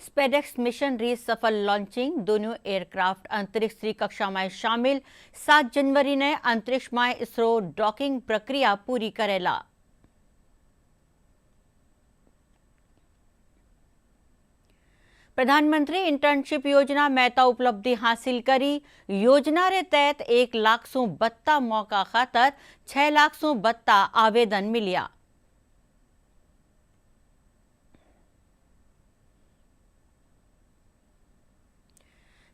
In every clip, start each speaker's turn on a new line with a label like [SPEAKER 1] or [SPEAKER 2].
[SPEAKER 1] SpaDeX mission री सफल launching दोनों एयरक्राफ्ट अंतरिक्ष कक्षा में शामिल 7 जनवरी ने अंतरिक्ष में इसरो डॉकिंग प्रक्रिया पूरी करेला। प्रधानमंत्री इंटर्नशिप योजना में तो उपलब्धि हासिल करी। योजना रे तहत 1 लाख सु बत्ता मौका खातर 6 लाख सु बत्ता आवेदन मिलिया।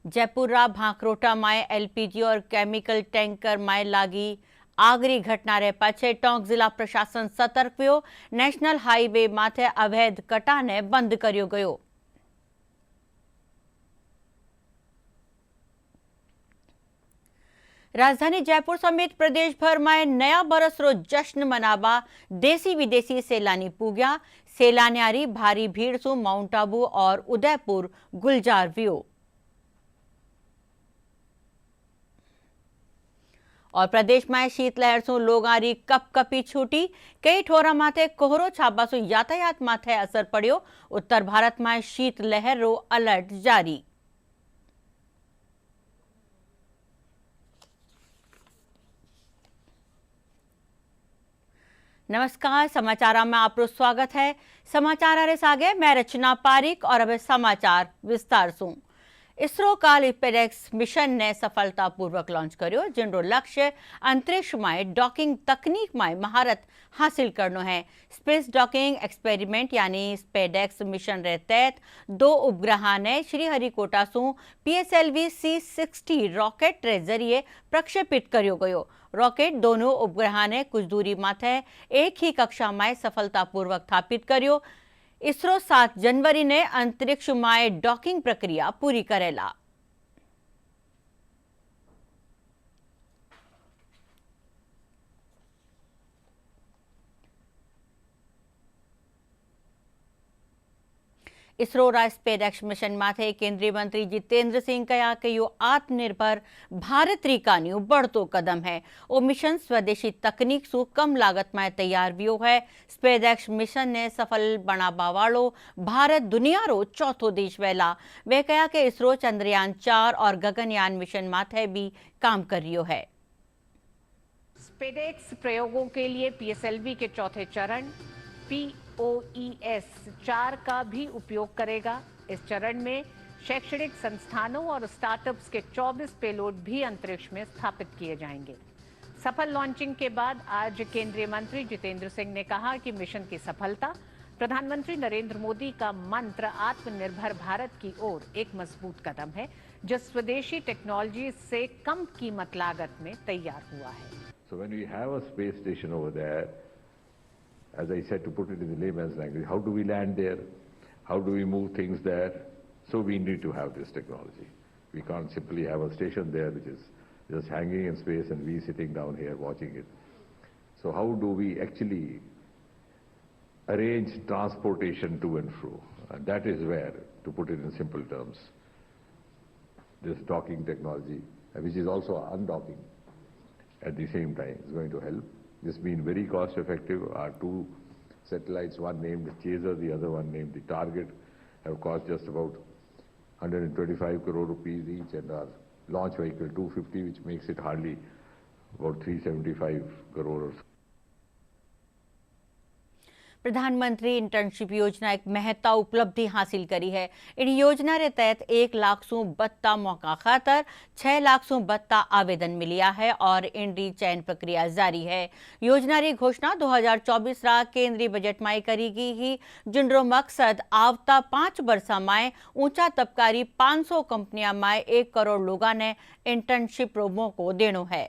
[SPEAKER 1] जयपुर रा भांकरोटा में एलपीजी और केमिकल टैंकर में लागी आगरी घटना रे पाछे टोंक जिला प्रशासन सतर्क हुयो। नेशनल हाईवे माथे अवैध कटा ने बंद कर्यो गयो। राजधानी जयपुर समेत प्रदेश भर में नया बरस रो जश्न मनावा देसी विदेशी सैलानी पूग्या। सैलानियारी भारी भीड़ सु माउंट आबू और उदयपुर गुलजार वियो। और प्रदेश में शीतलहर सु लोगारी कपकपी छूटी। कई ठोरा माथे कोहरो छाबा सु यातायात माथे असर पड़ियो। उत्तर भारत में शीतलहर रो अलर्ट जारी। नमस्कार, समाचार में आपको स्वागत है। समाचार रे सागे मैं रचना पारिक और अब समाचार विस्तार सु। इसरो काल स्पेडेक्स मिशन ने सफलतापूर्वक लॉन्च कर्यो, जिनरो लक्ष्य अंतरिक्ष में डॉकिंग तकनीक में महारत हासिल करनो है। स्पेस डॉकिंग एक्सपेरिमेंट यानी स्पेडेक्स मिशन रे तहत 2 उपग्रह ने श्रीहरिकोटा सु PSLV C-60 रॉकेट रे जरिए प्रक्षेपित कर्यो गयो। रॉकेट दोनों उपग्रह ने कुछ दूरी माथे एक ही कक्षा में सफलतापूर्वक स्थापित कर्यो। इसरो 7 जनवरी ने अंतरिक्ष में डॉकिंग प्रक्रिया पूरी करेला। इसरो रा स्पेडेक्स मिशन माथे केंद्रीय मंत्री जितेंद्र सिंह कहा कि यो आत्मनिर्भर भारत री कान्यू बढ़तो कदम है। वो मिशन स्वदेशी तकनीक सु कम लागत में तैयार वियो है। स्पेडेक्स मिशन ने सफल बनावा वालो भारत दुनिया रो चौथो देश वेला। वे कहा कि इसरो चंद्रयान 4 और गगनयान मिशन माथे भी काम कर रियो है।
[SPEAKER 2] स्पेडेक्स प्रयोगों के लिए PSLV के चौथे चरण POES 4 का भी उपयोग करेगा। इस चरण में शैक्षणिक संस्थानों और स्टार्टअप्स के 24 पेलोड भी अंतरिक्ष में स्थापित किए जाएंगे। सफल लॉन्चिंग के बाद आज केंद्रीय मंत्री जितेंद्र सिंह ने कहा कि मिशन की सफलता प्रधानमंत्री नरेंद्र मोदी का मंत्र आत्मनिर्भर भारत की ओर एक मजबूत कदम है, जो स्वदेशी टेक्नोलॉजी से कम कीमत लागत में तैयार हुआ है।
[SPEAKER 3] So when we have a space station over there, as I said, to put it in the layman's language, how do we land there? How do we move things there? So we need to have this technology. We can't simply have a station there which is just hanging in space and we sitting down here watching it. So how do we actually arrange transportation to and fro? And that is where, to put it in simple terms, this docking technology, which is also undocking at the same time, is going to help. This being very cost effective. Our 2 satellites, one named Chaser, the other one named the Target, have cost just about 125 crore rupees each, and our launch vehicle 250, which makes it hardly about 375 crore or so.
[SPEAKER 1] प्रधानमंत्री internship योजना एक महत्ता उपलब्धि हासिल करी है। इन योजना रे तहत 1 लाख सु बत्ता मौका खातर 6 लाख सु बत्ता आवेदन मिलिया है और इन री चयन प्रक्रिया जारी है। योजना री घोषणा 2024 रा केंद्रीय बजट में करी गई ही, जिनरो मकसद आवता 5 वर्षा में ऊंचा तबकारी 500 कंपनियां में 1 करोड़ लोगा ने इंटर्नशिप रो मौको देनो है।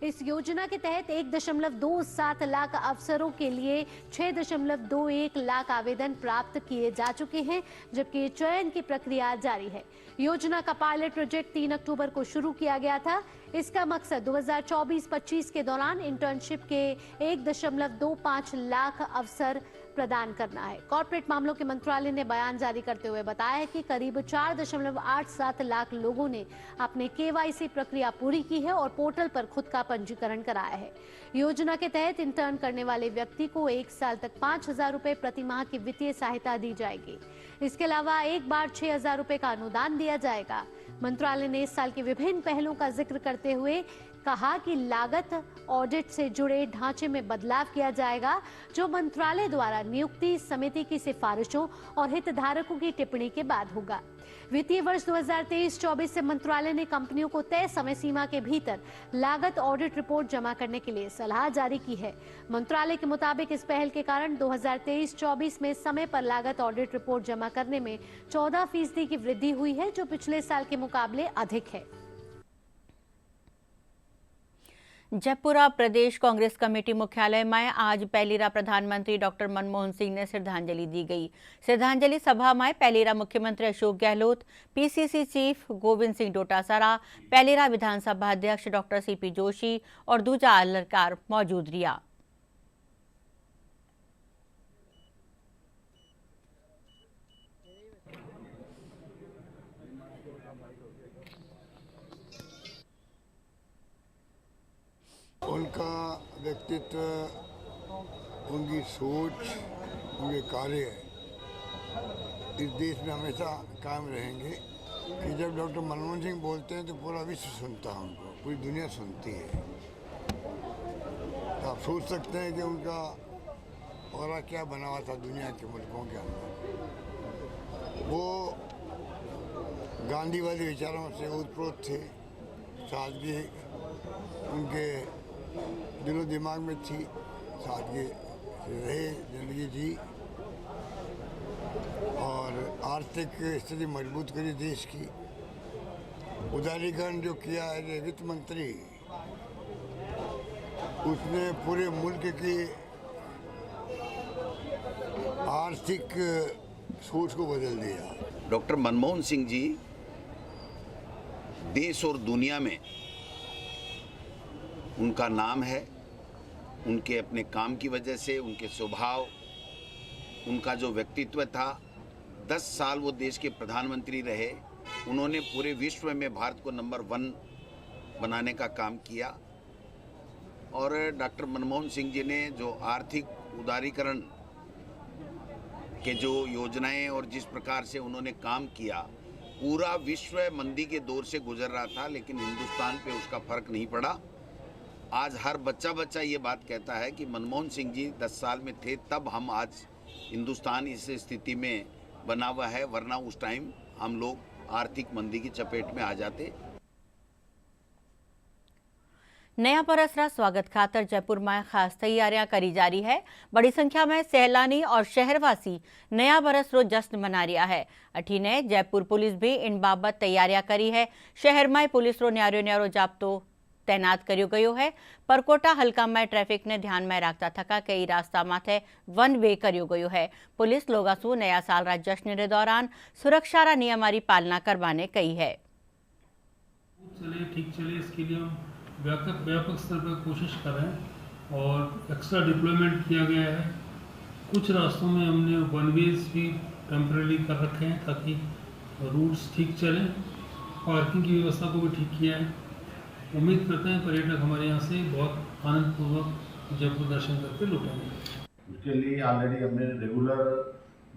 [SPEAKER 4] इस योजना के तहत 1.27 लाख अफसरों के लिए 6.21 लाख आवेदन प्राप्त किए जा चुके हैं, जबकि चयन की प्रक्रिया जारी है। योजना का पायलट प्रोजेक्ट 3 अक्टूबर को शुरू किया गया था। इसका मकसद 2024-25 के दौरान इंटर्नशिप के 1.25 लाख अवसर प्रदान करना है। कॉर्पोरेट मामलों के मंत्रालय ने बयान जारी करते हुए बताया है कि करीब 4.87 लाख लोगों ने अपने KYC प्रक्रिया पूरी की है और पोर्टल पर खुद का पंजीकरण कराया है। योजना के तहत इंटर्न करने वाले व्यक्ति को 1 साल तक 5,000 रुपए प्रति माह की वित्तीय सहायता दी जाएगी। इसके अलावा एक बार 6,000 रुपए का अनुदान दिया जाएगा। मंत्रालय ने इस साल के विभिन्न पहलों का जिक्र करते हुए कहा कि लागत ऑडिट से जुड़े ढांचे में बदलाव किया जाएगा, जो मंत्रालय द्वारा नियुक्ति समिति की सिफारिशों और हितधारकों की टिप्पणी के बाद होगा। वित्तीय वर्ष 2023-24 से मंत्रालय ने कंपनियों को तय समय सीमा के भीतर लागत ऑडिट रिपोर्ट जमा करने के लिए सलाह जारी की है। मंत्रालय के मुताबिक इस पहल के कारण 2023-24 में समय पर लागत ऑडिट रिपोर्ट जमा करने में 14% की वृद्धि हुई है, जो पिछले साल के मुकाबले अधिक है।
[SPEAKER 1] जयपुरा प्रदेश कांग्रेस कमेटी मुख्यालय में आज पहलीरा प्रधानमंत्री डॉक्टर मनमोहन सिंह ने श्रद्धांजलि दी गई। श्रद्धांजलि सभा में पहलीरा मुख्यमंत्री अशोक गहलोत, PCC चीफ गोविंद सिंह डोटासरा, पहलीरा विधानसभा अध्यक्ष डॉक्टर CP जोशी और दूजा अलंकार मौजूद रिया।
[SPEAKER 5] उनका व्यक्तित्व, उनकी सोच, उनके कार्य इस देश में हमेशा कायम रहेंगे कि जब डॉक्टर मनमोहन सिंह बोलते हैं तो पूरा विश्व सुनता है उनको, पूरी दुनिया सुनती है। तो आप सोच सकते हैं कि उनका और क्या बना हुआ था दुनिया के मुल्कों के अंदर। वो गांधीवादी विचारों से ओतप्रोत थे, सादगी उनके दिलो दिमाग में थी, सादगी रहे जिंदगी जी और आर्थिक स्थिति मजबूत करी देश की। उदारीकरण जो किया है वित्त मंत्री, उसने पूरे मुल्क की आर्थिक सोच को बदल दिया।
[SPEAKER 6] डॉक्टर मनमोहन सिंह जी देश और दुनिया में उनका नाम है, उनके अपने काम की वजह से, उनके स्वभाव, उनका जो व्यक्तित्व था। 10 साल वो देश के प्रधानमंत्री रहे, उन्होंने पूरे विश्व में भारत को नंबर 1 बनाने का काम किया। और डॉक्टर मनमोहन सिंह जी ने जो आर्थिक उदारीकरण के जो योजनाएं और जिस प्रकार से उन्होंने काम किया, पूरा विश्व मंदी के दौर से गुजर रहा था, लेकिन हिंदुस्तान पे उसका फर्क नहीं पड़ा। आज हर बच्चा ये बात कहता है कि मनमोहन सिंह जी 10 साल में थे, तब हम आज हिंदुस्तान इस स्थिति में बना हुआ है, वरना उस टाइम हम लोग आर्थिक मंदी की चपेट में आ जाते।
[SPEAKER 1] नया बरसरा स्वागत खातर जयपुर में खास तैयारियां करी जा रही है। बड़ी संख्या में सैलानी और शहरवासी नया बरसरो जश्न मना रहा है। अठीने जयपुर पुलिस भी इन बाबत तैयारियां करी है। शहर में पुलिस रो न्यारो जाब्तो तैनात कर्यो गयो है। परकोटा हल्का में ट्रैफिक ने ध्यान में रखता थका कई रास्ता माथे 1 वे कर्यो गयो है। पुलिस लोगों से नया साल रा जश्न के दौरान सुरक्षा रा नियमारी पालना करवाने कही है।
[SPEAKER 7] चले ठीक चले, इसके लिए हम व्यापक स्तर पर कोशिश कर रहे हैं और एक्स्ट्रा डिप्लॉयमेंट किया गया है। कुछ रास्तों में हमने 1 वेज भी टेम्परेरी कर रखे हैं ताकि रूट्स ठीक चलें। पार्किंग की व्यवस्था को भी ठीक किया है। उम्मीद करते हैं पर्यटक हमारे यहाँ से बहुत आनंदपूर्वक जयपुर दर्शन करके लौटेंगे।
[SPEAKER 8] उसके लिए ऑलरेडी हमने रेगुलर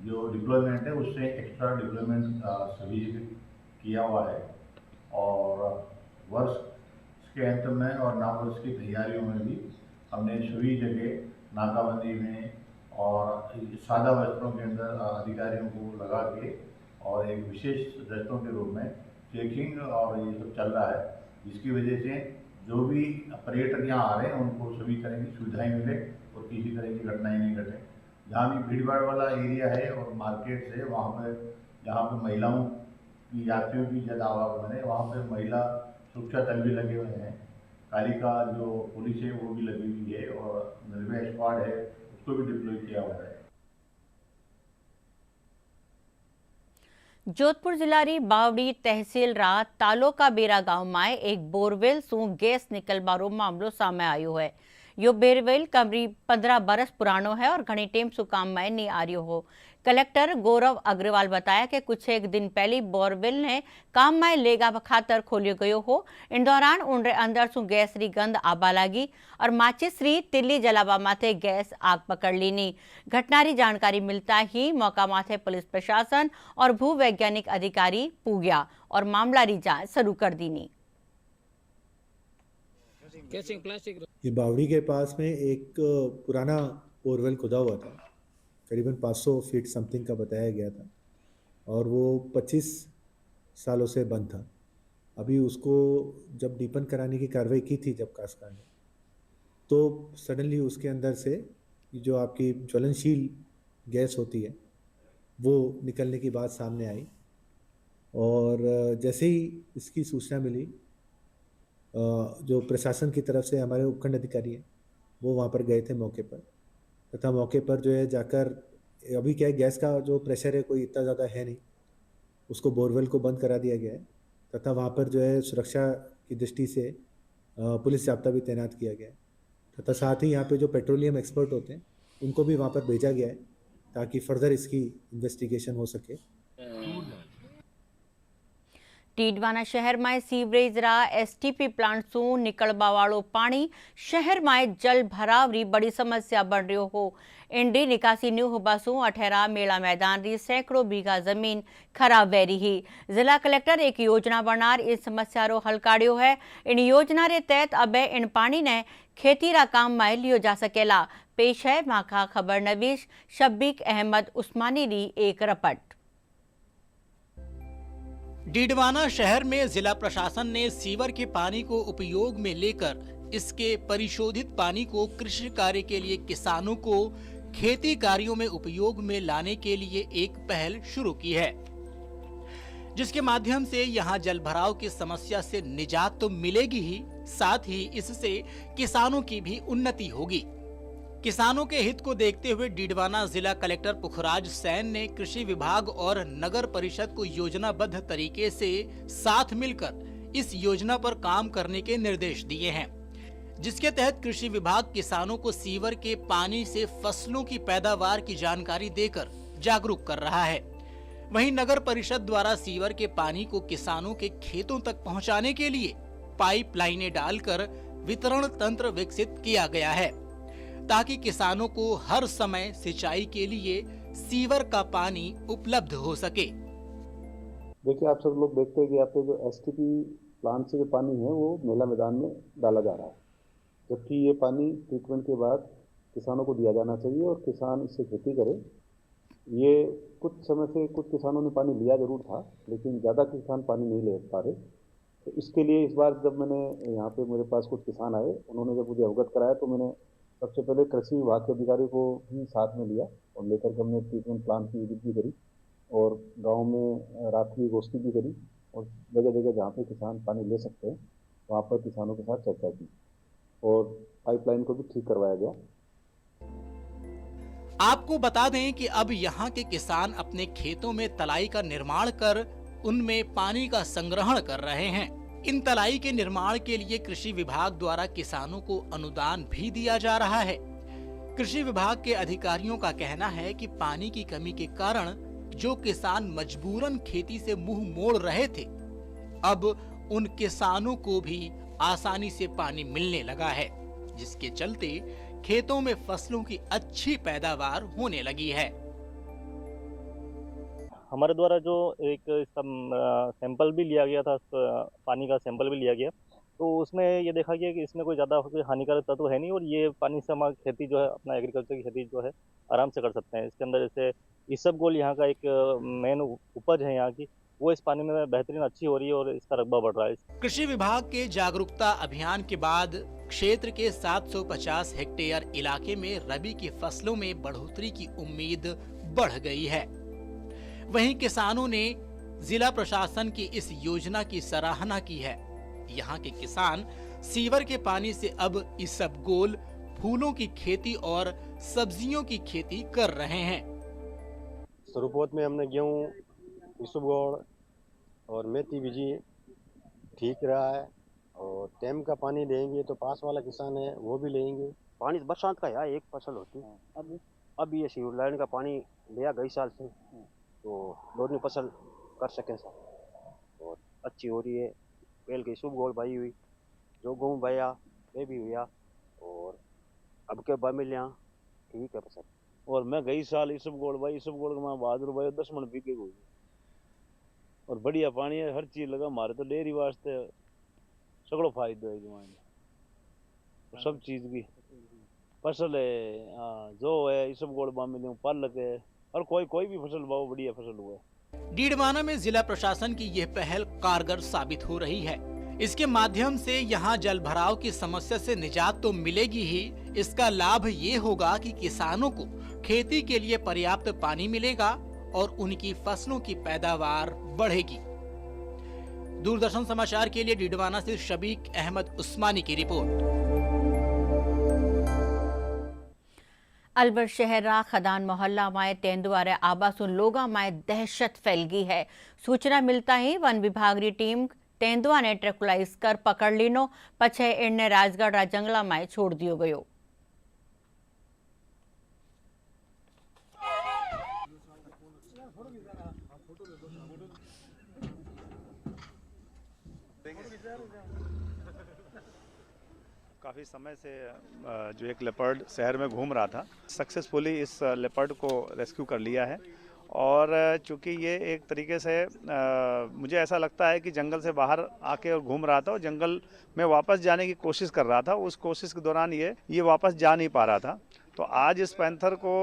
[SPEAKER 8] जो डिप्लॉयमेंट है उससे एक्स्ट्रा डिप्लॉयमेंट सभी किया हुआ है और वर्ष के अंत में और नव वर्ष की तैयारियों में भी हमने सभी जगह नाकाबंदी में और सादा वस्त्रों के अंदर अधिकारियों को लगा के और एक विशेष दस्तों के रूप में चेकिंग और ये सब चल रहा है, जिसकी वजह से जो भी पर्यटक यहाँ आ रहे हैं उनको सभी तरह की सुविधाएं मिले और किसी तरह की घटनाएं नहीं घटे। जहाँ भी भीड़ भाड़ वाला एरिया है और मार्केट है, वहाँ पर जहाँ पे महिलाओं की यात्रियों की ज़्यादा आवागमन है, वहाँ पर महिला सुरक्षा दल भी लगे हुए हैं। कालिका जो पुलिस है वो भी लगी हुई है और निर्भया स्क्वाड है उसको भी डिप्लॉय किया हुआ है।
[SPEAKER 1] जोधपुर जिला री बावड़ी तहसील रा तालोका बेरा गांव में एक बोरवेल सू गैस निकलबारो मामलो सामे आयो है। यो बेरवेल करीब 15 बरस पुरानो है और घनी टेम सु काम में नहीं आ रही हो। कलेक्टर गौरव अग्रवाल बताया कि कुछ एक दिन पहले बोरवेल ने काम में लेगा खातर खोलियो गयो हो। इन दौरान उनरे अंदर सु गैस री गंध आबा लागी और माचिस री तिल्ली जलावा माथे गैस आग पकड़ लीनी। घटना री जानकारी मिलता ही मौका माथे पुलिस प्रशासन और भूवैज्ञानिक अधिकारी पूग्या और मामला री जांच शुरू कर दीनी।
[SPEAKER 9] ये बावड़ी के पास में एक पुराना बोरवेल खुदा हुआ था, करीबन 500 फीट समथिंग का बताया गया था और वो 25 सालों से बंद था। अभी उसको जब डीपन कराने की कार्रवाई की थी जब कास्का ने, तो सडनली उसके अंदर से जो आपकी ज्वलनशील गैस होती है वो निकलने की बात सामने आई और जैसे ही इसकी सूचना मिली, जो प्रशासन की तरफ से हमारे उपखंड अधिकारी हैं वो वहाँ पर गए थे मौके पर, तथा मौके पर जो है जाकर अभी क्या है, गैस का जो प्रेशर है कोई इतना ज़्यादा है नहीं, उसको बोरवेल को बंद करा दिया गया है तथा वहाँ पर जो है सुरक्षा की दृष्टि से पुलिस जाब्ता भी तैनात किया गया है तथा साथ ही यहाँ पे जो पेट्रोलियम एक्सपर्ट होते हैं उनको भी वहाँ पर भेजा गया है ताकि फर्दर इसकी इन्वेस्टिगेशन हो सके।
[SPEAKER 1] टीडवाना शहर में सीवरेज रा एसटीपी प्लांट सु निकलवा वालो पानी शहर में जल भराव री बड़ी समस्या बन रही हो। इंडी निकासी न्यू होबासु अठेरा मेला मैदान री सैकड़ों बीघा जमीन खराब वह रही। जिला कलेक्टर एक योजना बनार इस समस्या रो हल काढ़ियो है। इन योजना रे तहत अब इन पानी ने खेती रा काम में लियो जा सकेला। पेश है माखा खबर नवीश शब्बीक अहमद उस्मानी री एक रपट।
[SPEAKER 10] डीडवाना शहर में जिला प्रशासन ने सीवर के पानी को उपयोग में लेकर इसके परिशोधित पानी को कृषि कार्य के लिए किसानों को खेती कार्यों में उपयोग में लाने के लिए एक पहल शुरू की है, जिसके माध्यम से यहां जल भराव की समस्या से निजात तो मिलेगी ही, साथ ही इससे किसानों की भी उन्नति होगी। किसानों के हित को देखते हुए डीडवाना जिला कलेक्टर पुखराज सैन ने कृषि विभाग और नगर परिषद को योजनाबद्ध तरीके से साथ मिलकर इस योजना पर काम करने के निर्देश दिए हैं, जिसके तहत कृषि विभाग किसानों को सीवर के पानी से फसलों की पैदावार की जानकारी देकर जागरूक कर रहा है। वहीं नगर परिषद द्वारा सीवर के पानी को किसानों के खेतों तक पहुंचाने के लिए पाइपलाइनें डालकर वितरण तंत्र विकसित किया गया है, ताकि किसानों को हर समय सिंचाई के लिए सीवर का पानी उपलब्ध हो सके।
[SPEAKER 11] देखिए, आप सब लोग देखते हैं कि आपके जो एसटीपी प्लांट से जो पानी है वो मेला मैदान में डाला जा रहा है, जबकि ये पानी ट्रीटमेंट के बाद किसानों को दिया जाना चाहिए और किसान इससे खेती करे। ये कुछ समय से कुछ किसानों ने पानी लिया जरूर था, लेकिन ज़्यादा किसान पानी नहीं ले पा रहे। तो इसके लिए इस बार जब मैंने यहाँ पे मेरे पास कुछ किसान आए, उन्होंने जब मुझे अवगत कराया तो मैंने सबसे पहले कृषि विभाग के अधिकारी को ही साथ में लिया और लेकर के हमने ट्रीटमेंट प्लांट की विजिट भी करी और गांव में रात्रि गोष्ठी भी करी और जगह जगह जहाँ पे किसान पानी ले सकते हैं वहाँ पर किसानों के साथ चर्चा की और पाइपलाइन को भी ठीक करवाया गया।
[SPEAKER 10] आपको बता दें कि अब यहाँ के किसान अपने खेतों में तलाई का निर्माण कर उनमें पानी का संग्रहण कर रहे हैं। इन तलाई के निर्माण के लिए कृषि विभाग द्वारा किसानों को अनुदान भी दिया जा रहा है। कृषि विभाग के अधिकारियों का कहना है कि पानी की कमी के कारण जो किसान मजबूरन खेती से मुंह मोड़ रहे थे, अब उन किसानों को भी आसानी से पानी मिलने लगा है, जिसके चलते खेतों में फसलों की अच्छी पैदावार होने लगी है।
[SPEAKER 12] हमारे द्वारा जो एक सैंपल भी लिया गया था, पानी का सैंपल भी लिया गया, तो उसमें ये देखा गया कि इसमें कोई ज़्यादा हानिकारक तत्व है नहीं और ये पानी से हमारी खेती जो है, अपना एग्रीकल्चर की खेती जो है आराम से कर सकते हैं। इसके अंदर जैसे इसबगोल यहाँ का एक मेन उपज है यहाँ की, वो इस पानी में बेहतरीन अच्छी हो रही है और इसका रकबा बढ़ रहा है।
[SPEAKER 10] कृषि विभाग के जागरूकता अभियान के बाद क्षेत्र के 750 हेक्टेयर इलाके में रबी की फसलों में बढ़ोतरी की उम्मीद बढ़ गई है। वहीं किसानों ने जिला प्रशासन की इस योजना की सराहना की है। यहाँ के किसान सीवर के पानी से अब इसबगोल, फूलों की खेती और सब्जियों की खेती कर रहे हैं।
[SPEAKER 11] शुरुआत में हमने गेहूँ, इसबगोल और मेथी बीजी, ठीक रहा है और टैम का पानी लेंगे तो पास वाला किसान है वो भी लेंगे।
[SPEAKER 13] पानी बरसात का यहाँ एक फसल होती है। अब ये सीवर लाइन का पानी लिया गई साल से, तो दोनों फसल कर सके सर, और अच्छी हो रही है। पहल की शुभ गोल बाई हुई, जो गेहूँ बया वे भी हुआ, और अब के बा मिलिया ठीक है फसल।
[SPEAKER 14] और मैं गई साल इसब गोल में बहादुर भाई 10 मन बीघे हुई, और बढ़िया पानी है, हर चीज लगा हमारे तो डेयरी वास्ते सगड़ो फायदो है जमाने, सब चीज की फसल है, जो है इसब गोल बा मिलियो पालक है, और कोई भी फसल बहुत बढ़िया फसल हुआ है।
[SPEAKER 10] डीडवाना में जिला प्रशासन की यह पहल कारगर साबित हो रही है। इसके माध्यम से यहाँ जल भराव की समस्या से निजात तो मिलेगी ही, इसका लाभ ये होगा कि किसानों को खेती के लिए पर्याप्त पानी मिलेगा और उनकी फसलों की पैदावार बढ़ेगी। दूरदर्शन समाचार के लिए डीडवाना से शबीक अहमद उस्मानी की रिपोर्ट।
[SPEAKER 1] अलवर शहरा खदान मोहल्ला माए तेंदुआरे आबासुन लोगा माए दहशत फैल गई है। सूचना मिलता ही वन विभाग की टीम तेंदुआ ने ट्रैकुलाइज कर पकड़ लीनो, पछे इनने राजगढ़ जंगला माए छोड़ दियो गयो।
[SPEAKER 15] काफ़ी समय से जो एक लेपर्ड शहर में घूम रहा था, सक्सेसफुली इस लेपर्ड को रेस्क्यू कर लिया है। और चूंकि ये एक तरीके से मुझे ऐसा लगता है कि जंगल से बाहर आके और घूम रहा था और जंगल में वापस जाने की कोशिश कर रहा था। उस कोशिश के दौरान ये वापस जा नहीं पा रहा था। तो आज इस पैंथर को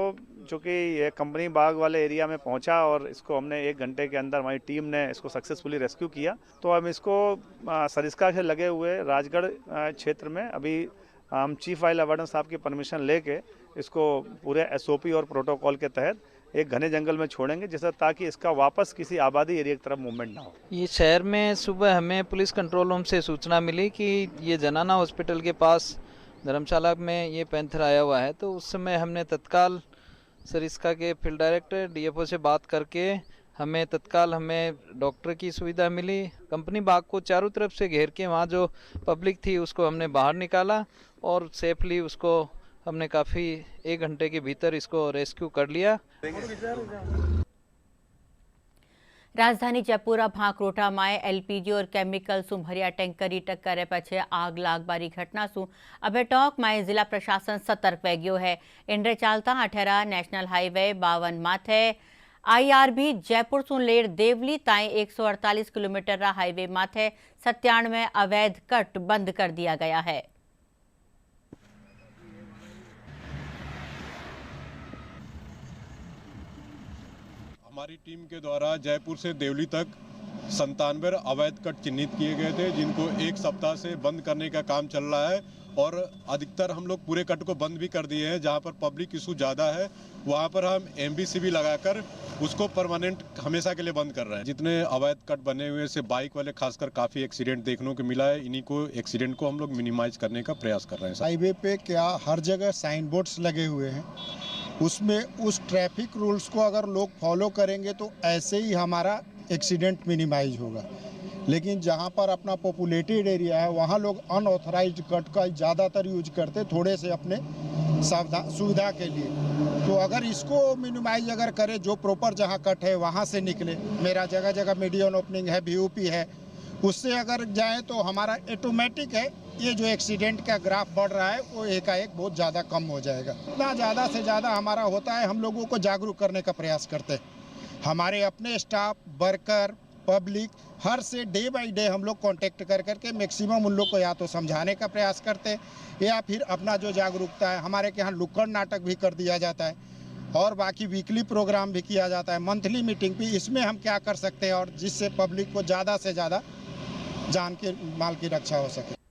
[SPEAKER 15] चूँकि ये कंपनी बाग वाले एरिया में पहुंचा और इसको हमने 1 घंटे के अंदर हमारी टीम ने इसको सक्सेसफुली रेस्क्यू किया। तो हम इसको सरिस्का से लगे हुए राजगढ़ क्षेत्र में अभी हम चीफ वाइल्ड वार्डन साहब की परमिशन लेके इसको पूरे SOP और प्रोटोकॉल के तहत एक घने जंगल में छोड़ेंगे, जिससे ताकि इसका वापस किसी आबादी एरिया की तरफ मूवमेंट ना हो।
[SPEAKER 16] ये शहर में सुबह हमें पुलिस कंट्रोल रूम से सूचना मिली कि ये जनाना हॉस्पिटल के पास धर्मशाला में ये पैंथर आया हुआ है। तो उस समय हमने तत्काल सरिस्का के फील्ड डायरेक्टर DFO से बात करके हमें डॉक्टर की सुविधा मिली। कंपनी बाग को चारों तरफ से घेर के वहाँ जो पब्लिक थी उसको हमने बाहर निकाला और सेफली उसको हमने काफ़ी 1 घंटे के भीतर इसको रेस्क्यू कर लिया।
[SPEAKER 1] राजधानी जयपुरा भांकरोटा माए LPG और केमिकल सु भरिया टेंकरी टक्करे पछे आग लागबारी घटना सु अबे टोक माए जिला प्रशासन सतर्क वह गयो है। इनरे चालता अठेरा नेशनल हाईवे 52 माथे IRB जयपुर सु लेर देवली ताई 148 किलोमीटर हाईवे माथे 97 अवैध कट बंद कर दिया गया है।
[SPEAKER 17] हमारी टीम के द्वारा जयपुर से देवली तक 97 अवैध कट चिन्हित किए गए थे, जिनको 1 सप्ताह से बंद करने का काम चल रहा है। और अधिकतर हम लोग पूरे कट को बंद भी कर दिए हैं। जहां पर पब्लिक इशू ज़्यादा है वहां पर हम MBCB लगाकर उसको परमानेंट हमेशा के लिए बंद कर रहे हैं। जितने अवैध कट बने हुए से बाइक वाले खासकर काफ़ी एक्सीडेंट देखने को मिला है। इन्हीं को एक्सीडेंट को हम लोग मिनिमाइज करने का प्रयास कर रहे हैं।
[SPEAKER 18] हाईवे पे क्या हर जगह साइन बोर्ड्स लगे हुए हैं, उसमें उस ट्रैफिक रूल्स को अगर लोग फॉलो करेंगे तो ऐसे ही हमारा एक्सीडेंट मिनिमाइज होगा। लेकिन जहां पर अपना पॉपुलेटेड एरिया है वहां लोग अनऑथराइज्ड कट का ज़्यादातर यूज करते, थोड़े से अपने सुविधा के लिए। तो अगर इसको मिनिमाइज अगर करें, जो प्रॉपर जहां कट है वहां से निकले, मेरा जगह जगह मीडियन ओपनिंग है, BOP है, उससे अगर जाए तो हमारा ऑटोमेटिक है ये जो एक्सीडेंट का ग्राफ बढ़ रहा है वो एकाएक बहुत ज़्यादा कम हो जाएगा। इतना ज़्यादा से ज़्यादा हमारा होता है, हम लोगों को जागरूक करने का प्रयास करते हैं। हमारे अपने स्टाफ, वर्कर, पब्लिक हर से डे बाय डे हम लोग कांटेक्ट कर करके मैक्सिमम उन लोग को या तो समझाने का प्रयास करते हैं या फिर अपना जो जागरूकता है, हमारे के यहाँ नुक्कड़ नाटक भी कर दिया जाता है और बाकी वीकली प्रोग्राम भी किया जाता है, मंथली मीटिंग भी। इसमें हम क्या कर सकते हैं और जिससे पब्लिक को ज़्यादा से ज़्यादा जान के माल की रक्षा हो सके।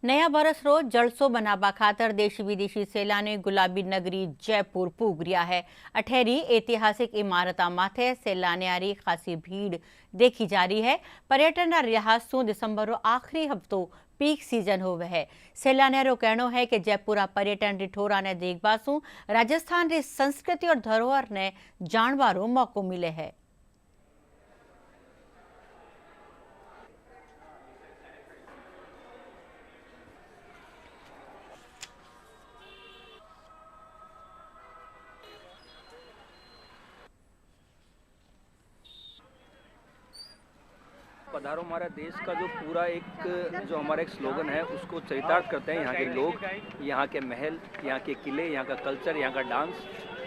[SPEAKER 1] नया बरस रोज जलसो बनाबा खातर देशी विदेशी सैलानी गुलाबी नगरी जयपुर पूग रिया है। अठेरी ऐतिहासिक इमारत माथे सैलानियारी खासी भीड़ देखी जा रही है। पर्यटन रिहाज सु दिसंबर रो आखिरी हफ्तो पीक सीजन होवे है। सैलानियारो कहनो है कि जयपुरा पर्यटन रिठोरा ने देखबासु राजस्थान री संस्कृति और धरोहर ने जानवारो मौको मिले है।
[SPEAKER 19] पधारो हमारा देश का जो पूरा एक जो हमारा एक स्लोगन है उसको चरितार्थ करते हैं यहाँ के लोग, यहाँ के महल, यहाँ के किले, यहाँ का कल्चर, यहाँ का डांस।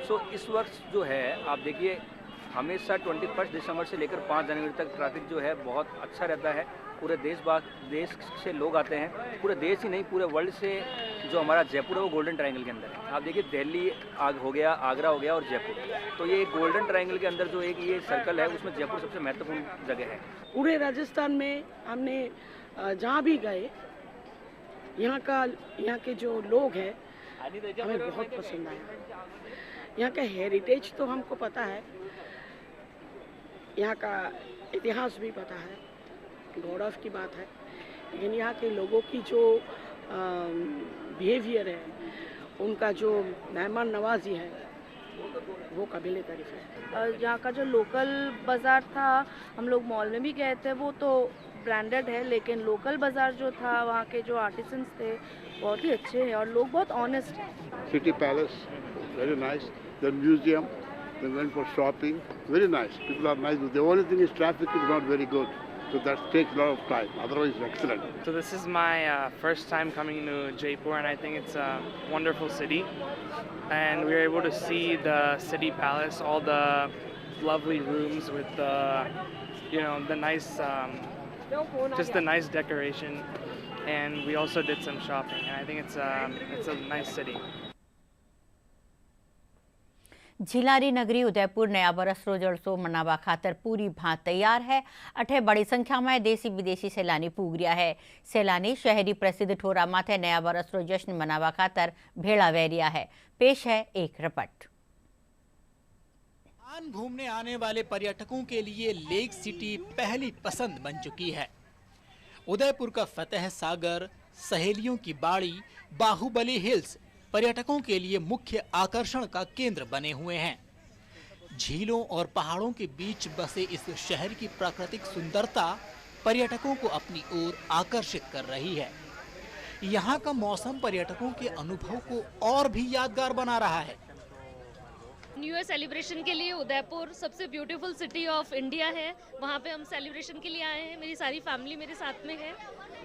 [SPEAKER 19] सो इस वर्ष जो है आप देखिए हमेशा 21 दिसंबर से लेकर 5 जनवरी तक ट्रैफिक जो है बहुत अच्छा रहता है। पूरे देश से लोग आते हैं, पूरे देश ही नहीं पूरे वर्ल्ड से। जो हमारा जयपुर है वो गोल्डन ट्रायंगल के अंदर है। आप देखिए दिल्ली हो गया, आगरा हो गया और जयपुर, तो ये गोल्डन ट्रायंगल के अंदर जो एक ये सर्कल है उसमें जयपुर सबसे महत्वपूर्ण जगह है।
[SPEAKER 20] पूरे राजस्थान में हमने जहाँ भी गए यहाँ के जो लोग हैं हमें बहुत पसंद आया। यहाँ का हेरिटेज तो हमको पता है, यहाँ का इतिहास भी पता है, गौरव की बात है, लेकिन यहाँ के लोगों की जो बिहेवियर है, उनका जो मेहमान नवाजी है वो काबिल तारीफ है।
[SPEAKER 21] यहाँ का जो लोकल बाज़ार था, हम लोग मॉल में भी गए थे, वो तो ब्रांडेड है, लेकिन लोकल बाज़ार जो था वहाँ के जो आर्टिसंस थे बहुत ही अच्छे हैं और लोग बहुत ऑनेस्ट हैं।
[SPEAKER 22] City palace very nice, the museum, they went for shopping, very nice, people are nice. The only thing is traffic is not very good, so that takes a lot of time, otherwise it's excellent.
[SPEAKER 23] So this is my first time coming to Jaipur, and I think it's a wonderful city, and we were able to see the city palace, all the lovely rooms with the nice just the nice decoration, and we also did some shopping, and I think it's a nice city.
[SPEAKER 1] झिलारी नगरी उदयपुर नया बरस रो जलसो मनावा खातर पूरी भांत तैयार है। अठे बड़ी संख्या में देसी विदेशी सैलानी पूग रहा है। सैलानी शहरी प्रसिद्ध ठोरा माथे नया बरस रो जश्न मनावा खातर भेड़ा वहरिया है। पेश है एक रिपोर्ट।
[SPEAKER 10] घूमने आने वाले पर्यटकों के लिए लेक सिटी पहली पसंद बन चुकी है। उदयपुर का फतेह सागर, सहेलियों की बाड़ी, बाहुबली हिल्स पर्यटकों के लिए मुख्य आकर्षण का केंद्र बने हुए हैं। झीलों और पहाड़ों के बीच बसे इस शहर की प्राकृतिक सुंदरता पर्यटकों को अपनी ओर आकर्षित कर रही है। यहाँ का मौसम पर्यटकों के अनुभव को और भी यादगार बना रहा है।
[SPEAKER 24] न्यू ईयर सेलिब्रेशन के लिए उदयपुर सबसे ब्यूटीफुल सिटी ऑफ इंडिया है। वहाँ पे हम सेलिब्रेशन के लिए आए हैं, मेरी सारी फैमिली मेरे साथ में है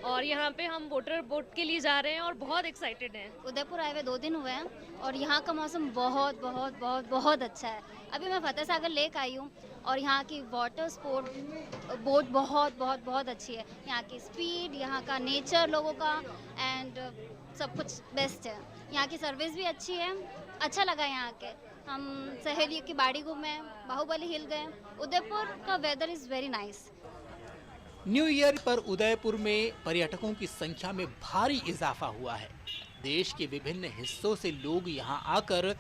[SPEAKER 24] और यहाँ पे हम वाटर बोट के लिए जा रहे हैं और बहुत एक्साइटेड हैं।
[SPEAKER 25] उदयपुर आए हुए 2 दिन हुए हैं और यहाँ का मौसम बहुत बहुत बहुत बहुत अच्छा है। अभी मैं फतेह सागर लेक आई हूँ और यहाँ की वाटर स्पोर्ट बोट बहुत बहुत बहुत अच्छी है। यहाँ की स्पीड, यहाँ का नेचर लोगों का एंड सब कुछ बेस्ट है। यहाँ की सर्विस भी अच्छी है, अच्छा लगा यहाँ के। हम सहेलियों की बाड़ी घूमे, बाहुबली हिल गए। उदयपुर का weather is very nice.
[SPEAKER 10] New year पर उदयपुर में पर्यटकों की संख्या में भारी इजाफा हुआ है। देश के विभिन्न हिस्सों से लोग यहाँ आकर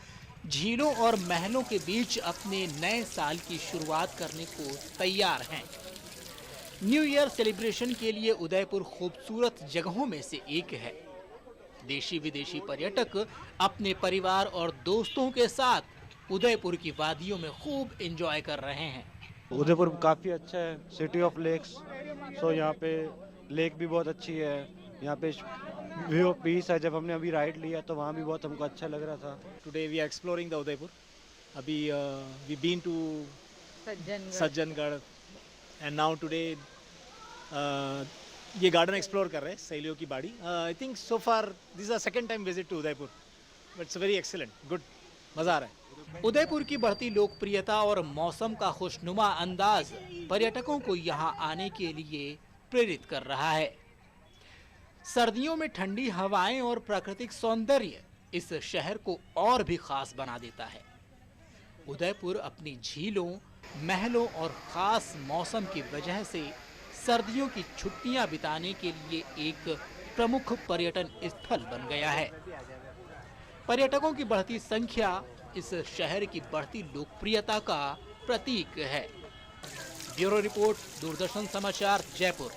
[SPEAKER 10] झीलों और महलों के बीच अपने नए साल की शुरुआत करने को तैयार हैं। न्यू ईयर सेलिब्रेशन के लिए उदयपुर खूबसूरत जगहों में से एक है। देशी विदेशी पर्यटक अपने परिवार और दोस्तों के साथ उदयपुर की वादियों में खूब एंजॉय कर रहे हैं।
[SPEAKER 26] उदयपुर काफ़ी अच्छा है, सिटी ऑफ लेक्स। सो यहाँ पे लेक भी बहुत अच्छी है, यहाँ पे व्यू ऑफ पीस है। जब हमने अभी राइड लिया तो वहाँ भी बहुत हमको अच्छा लग रहा था।
[SPEAKER 27] Today we are exploring the Udaipur. अभी we been to Sajjangarh and now today ये गार्डन एक्सप्लोर कर रहे हैं, सहेलियों की बाड़ी। I think so far this is second time visit to Udaipur, but it's very excellent, good, मज़ा आ रहा है।
[SPEAKER 10] उदयपुर की बढ़ती लोकप्रियता और मौसम का खुशनुमा अंदाज पर्यटकों को यहाँ आने के लिए प्रेरित कर रहा है। सर्दियों में ठंडी हवाएं और प्राकृतिक सौंदर्य इस शहर को और भी खास बना देता है। उदयपुर अपनी झीलों, महलों और खास मौसम की वजह से सर्दियों की छुट्टियां बिताने के लिए एक प्रमुख पर्यटन स्थल बन गया है। पर्यटकों की बढ़ती संख्या इस शहर की बढ़ती लोकप्रियता का प्रतीक है। ब्यूरो रिपोर्ट, दूरदर्शन समाचार, जयपुर।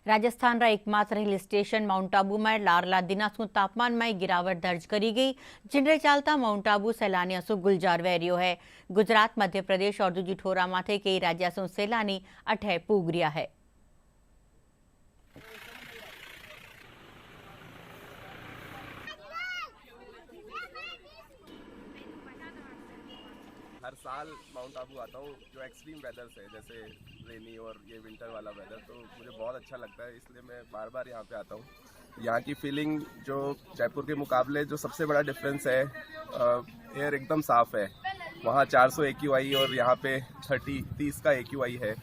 [SPEAKER 1] राजस्थान रा एकमात्र हिल स्टेशन माउंट आबू में लारला दिनासू तापमान में गिरावट दर्ज करी गई, जिनरे चालता माउंट आबू सैलानियों से गुलजार वहरियो है। गुजरात, मध्य प्रदेश और दूजी ठोरा माथे कई राज्य से सैलानी अठे पूग रिया है।
[SPEAKER 2] हर साल माउंट आबू आता हूँ जो एक्सट्रीम वेदर्स है जैसे रेनी और ये विंटर वाला वेदर, तो मुझे बहुत अच्छा लगता है, इसलिए मैं बार बार यहाँ पे आता हूँ। यहाँ की फीलिंग जो जयपुर के मुकाबले जो सबसे बड़ा डिफरेंस है, एयर एकदम साफ़ है। वहाँ 400 AQI और यहाँ पे 30 का AQI है,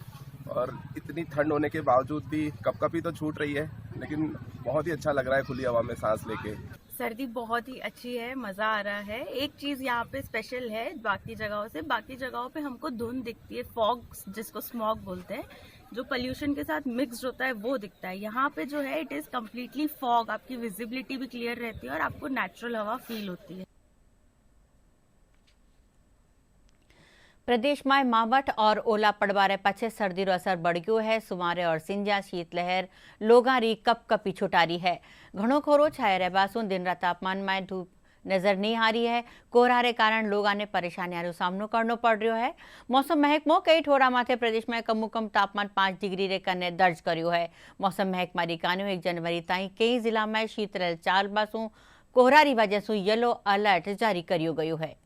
[SPEAKER 2] और इतनी ठंड होने के बावजूद भी कपकपी तो छूट रही है, लेकिन बहुत ही अच्छा लग रहा है खुली हवा में सांस लेके।
[SPEAKER 3] सर्दी बहुत ही अच्छी है, मज़ा आ रहा है। एक चीज़ यहाँ पे स्पेशल है बाकी जगहों से, बाकी जगहों पे हमको धुंध दिखती है, फॉग जिसको स्मॉग बोलते हैं, जो पोल्यूशन के साथ मिक्स होता है वो दिखता है। यहाँ पे जो है इट इज़ कम्प्लीटली फॉग, आपकी विजिबिलिटी भी क्लियर रहती है और आपको नेचुरल हवा फील होती है।
[SPEAKER 1] પ્રદેશમાં માવઠ और ओला પડવારે પછી શરદીનો અસર બળગ્યો है। સુમારે और સિંજા शीतलहर लोगारी कपकपी छुटारी है। घणो कोहरो छाया रहवासूं दिन रात तापमान में धूप नजर नहीं आ रही है। कोहरारे कारण लोगों ने परेशानियों सामनो करनो पड़ रहा है। मौसम महकमो कई ठोरा माथे प्रदेश में कमो कम तापमान 5 डिग्री रे कने दर्ज कर्यो है। मौसम महकमा रीकानो 1 जनवरी ताईं कई जिला में शीतलहर चालबासूं कोहरारी वजह से येलो अलर्ट जारी कर्यो गयो है।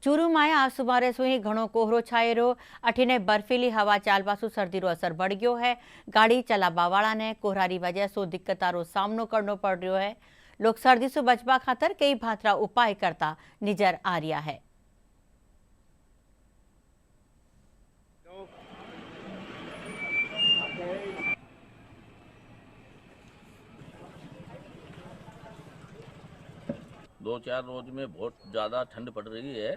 [SPEAKER 1] चूरू में आज सुमारे सुही घणो कोहरो छायेरो। अठीने बर्फीली हवा चालवासु सर्दीरो असर बढ़ गयो है। गाड़ी चलाववावाळा ने कोहरारी वजह से दिक्कतारो सामनो करनो पड़ रह्यो है। लोग सर्दी से बचवा खातर कई भातरा उपाय करता नजर आ रहा है।
[SPEAKER 4] दो चार रोज में बहुत ज़्यादा ठंड पड़ रही है,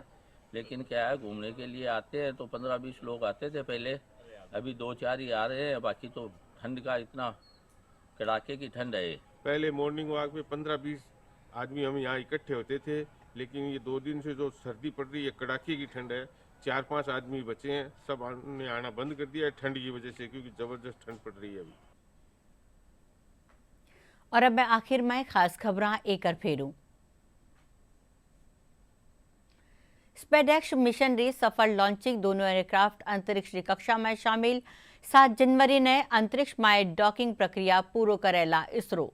[SPEAKER 4] लेकिन क्या है घूमने के लिए आते हैं तो 15-20 लोग आते थे पहले, अभी 2-4 ही आ रहे हैं। बाकी तो ठंड का इतना कड़ाके की ठंड है।
[SPEAKER 5] पहले मॉर्निंग वॉक में 15-20 आदमी हम यहाँ इकट्ठे होते थे, लेकिन ये 2 दिन से जो सर्दी पड़ रही है, कड़ाके की ठंड है, 4-5 आदमी बचे हैं, सब ने आना बंद कर दिया है ठंड की वजह से, क्योंकि ज़बरदस्त ठंड पड़ रही है अभी।
[SPEAKER 1] और अब मैं आखिर में खास खबरां एक बार फेरूं। स्पेडेक्स मिशन री सफल लॉन्चिंग, दोनों एयरक्राफ्ट अंतरिक्ष री कक्षा में शामिल। 7 जनवरी ने अंतरिक्ष में डॉकिंग प्रक्रिया पूरो करेला इसरो।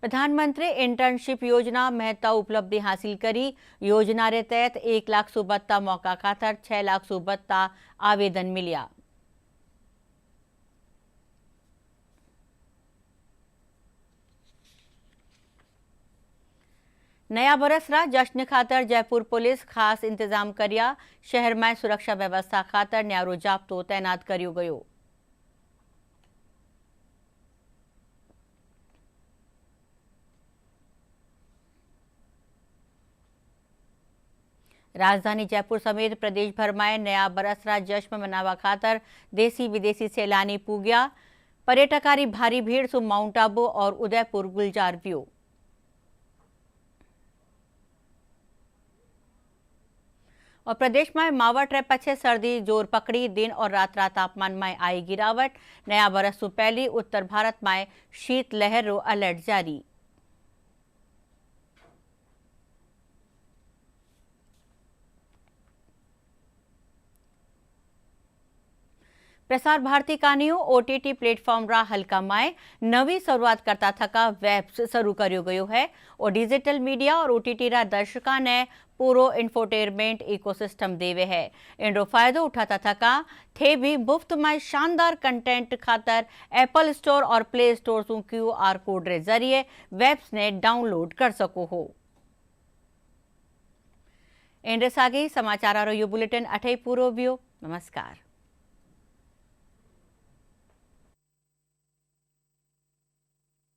[SPEAKER 1] प्रधानमंत्री इंटर्नशिप योजना महत्व उपलब्धि हासिल करी। योजना रे तहत 1 लाख सुबत्ता मौका खातर 6 लाख सुबत्ता आवेदन मिलिया। नया बरस रा जश्न खातर जयपुर पुलिस खास इंतजाम कर्या। शहर में सुरक्षा व्यवस्था खातर न्यारो जाप्तो तैनात कर्यो गयो। राजधानी जयपुर समेत प्रदेश भर में नया बरस रा जश्न मनावा खातर देसी विदेशी सैलानी पूग्या। पर्यटकारी भारी भीड़ सु माउंट आबू और उदयपुर गुलजार व्यू। और प्रदेश में मावठ रे पछे सर्दी जोर पकड़ी। दिन और रात तापमान में आई गिरावट। नया बरस से पहली उत्तर भारत में शीत लहर रो अलर्ट जारी। प्रसार भारती कानियो OTT प्लेटफॉर्म रा हल्का माए नवी शुरुआत करता थका वेब शुरू कर्यो गयो है और डिजिटल मीडिया और OTT रा दर्शका ने पूरो इंफोटेनमेंट इकोसिस्टम देवे है। इनरो फायदो उठाता थका थे भी मुफ्त में शानदार कंटेंट खातर एप्पल स्टोर और प्ले स्टोर सु QR कोड रे जरिए वेब्स ने डाउनलोड कर सको हो। इंद्र सागी समाचार यो बुलेटिन अठे पूरो व्यो। नमस्कार।